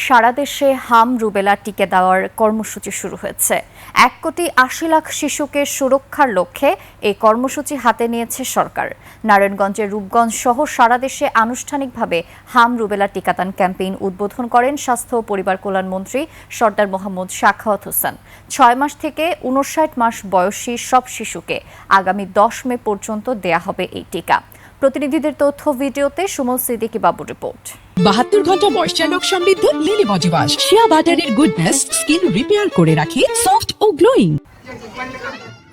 সারা দেশে হাম রুবেলা টিকা দেওয়ার কর্মসূচি শুরু হয়েছে। 1,80,00,000 শিশুকে সুরক্ষার লক্ষ্যে এই কর্মসূচি হাতে নিয়েছে সরকার। নারায়ণগঞ্জের রূপগঞ্জ সহ সারা দেশে আনুষ্ঠানিকভাবে হাম রুবেলা টিকাদান ক্যাম্পেইন উদ্বোধন করেন স্বাস্থ্য ও পরিবার কল্যাণ মন্ত্রী সরদার মোহাম্মদ সাখাওয়াত হোসেন। 6 মাস থেকে 59 মাস বয়সী সব শিশুকে আগামী 10 মে পর্যন্ত দেয়া হবে এই টিকা। প্রতিনিধিদের তথ্য ভিডিওতে সুমন সিদ্দিকী বাবুর রিপোর্ট। 72 ঘন্টা ময়েশ্চার লক সমৃদ্ধ লিলি বডি ওয়াশ শিয়া বাটারের গুডনেস স্কিন রিপেয়ার করে রাখে সফট ও গ্লোয়িং।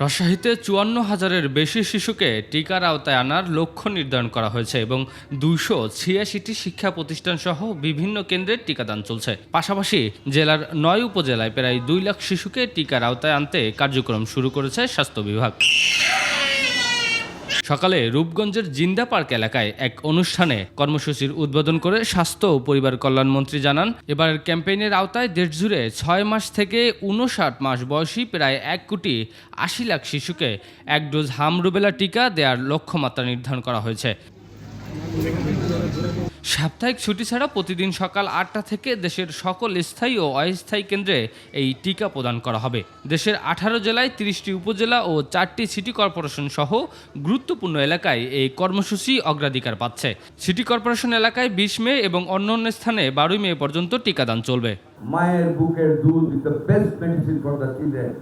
রাজশাহীতে 54,000-এর বেশি শিশুকে টিকার আওতায় আনার লক্ষ্য নির্ধারণ করা হয়েছে এবং 286টি শিক্ষা প্রতিষ্ঠান সহ বিভিন্ন কেন্দ্রে টিকাদান চলছে। পাশাপাশি জেলার 9 উপজেলায় প্রায় 2 লাখ শিশুকে টিকার আওতায় আনতে কার্যক্রম শুরু করেছে স্বাস্থ্য বিভাগ। সকালে রূপগঞ্জের জিন্দা পার্ক এলাকায় এক অনুষ্ঠানে কর্মসূচির উদ্বোধন করে স্বাস্থ্য ও পরিবার কল্যাণ মন্ত্রী জানান, এবারের ক্যাম্পেইনের আওতায় দেশজুড়ে 6 মাস থেকে 59 মাস বয়সী প্রায় 1,80,00,000 শিশুকে 1 ডোজ হাম রুবেলা টিকা দেওয়ার লক্ষ্যমাত্রা নির্ধারণ করা হয়েছে। সাপ্তাহিক ছুটি ছাড়া প্রতিদিন সকাল 8টা থেকে দেশের সকল স্থায়ী ও অস্থায়ী কেন্দ্রে এই টিকা প্রদান করা হবে। দেশের 18 জেলায় 30টি উপজেলা ও 4টি সিটি কর্পোরেশন সহ গুরুত্বপূর্ণ এলাকায় এই কর্মসূচি অগ্রাধিকার পাচ্ছে। সিটি কর্পোরেশন এলাকায় 20 মে এবং অন্যান্য স্থানে 12 মে পর্যন্ত টিকাদান চলবে। মায়ের বুকের দুধ is the best medicine for the children.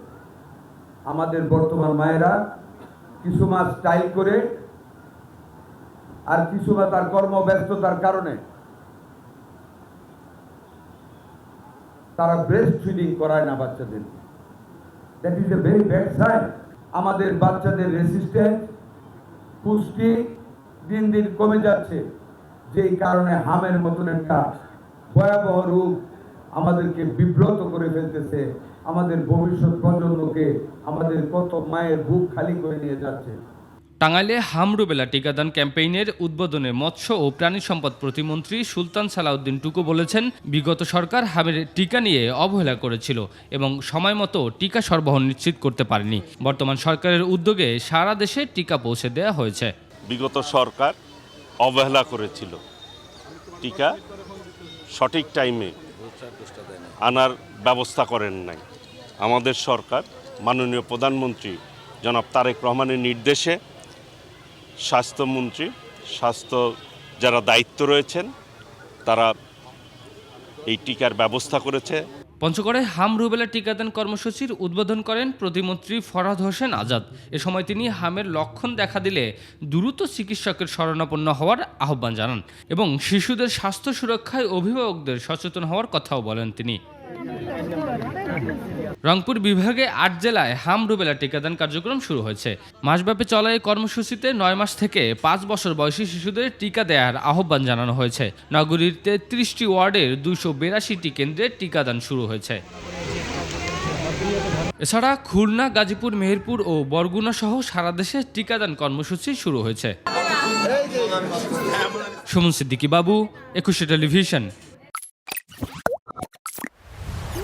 আমাদের বর্তমান মায়েরা কিছু মাস স্টাইল করে আর কিছু বা তার কর্মব্যস্ততার কারণে তারা ব্রেস্ট ফিডিং করায় না বাচ্চাদের। That is a very bad sign. আমাদের বাচ্চাদের রেসিস্ট্যান্স পুষ্টি দিন দিন কমে যাচ্ছে, যেই কারণে হামের মতন একটা ভয়াবহ রূপ আমাদেরকে বিব্রত করে ফেলতেছে। আমাদের ভবিষ্যৎ প্রজন্মকে আমাদের কত মায়ের বুক খালি করে নিয়ে যাচ্ছে। টাঙ্গাইলে হাম রুবেলা টিকাদান ক্যাম্পেইনের উদ্বোধনে মৎস্য ও প্রাণী সম্পদ প্রতিমন্ত্রী সুলতান সালাউদ্দিন টুকু বলেছেন, বিগত সরকার হামের টিকা নিয়ে অবহেলা করেছিল এবং সময় মতো টিকা সরবরাহ নিশ্চিত করতে পারেনি। বর্তমান সরকারের উদ্যোগে সারা দেশে টিকা পৌঁছে দেওয়া হয়েছে। বিগত সরকার অবহেলা করেছিল, টিকা সঠিক টাইমে আনার ব্যবস্থা করেন নাই। আমাদের সরকার মাননীয় প্রধানমন্ত্রী জনাব তারেক রহমানের নির্দেশে স্বাস্থ্যমন্ত্রী, স্বাস্থ্য যারা দায়িত্ব রয়েছেন তারা এই টিকার ব্যবস্থা করেছে। পঞ্চগড়ে হাম রুবেলা টিকাদান কর্মসূচির উদ্বোধন করেন প্রতিমন্ত্রী ফরহাদ হোসেন আজাদ। এ সময় তিনি হামের লক্ষণ দেখা দিলে দ্রুত চিকিৎসকের শরণাপন্ন হওয়ার আহ্বান জানান এবং শিশুদের স্বাস্থ্য সুরক্ষায় অভিভাবকদের সচেতন হওয়ার কথাও বলেন তিনি। রংপুর বিভাগে 8 জেলায় হাম রুবেলা টিকাদান কার্যক্রম শুরু হয়েছে। মাসব্যাপী চলা এই কর্মসূচিতে 9 মাস থেকে 5 বছর বয়সী শিশুদের টিকা দেওয়ার আহ্বান জানানো হয়েছে। নগরীর 33টি ওয়ার্ডের 282টি কেন্দ্রে টিকাদান শুরু হয়েছে। এছাড়া খুলনা, গাজীপুর, মেহেরপুর ও বরগুনা সহ সারা দেশে টিকাদান কর্মসূচি শুরু হয়েছে। সুমন সিদ্দিকী বাবু, 21 টেলিভিশন।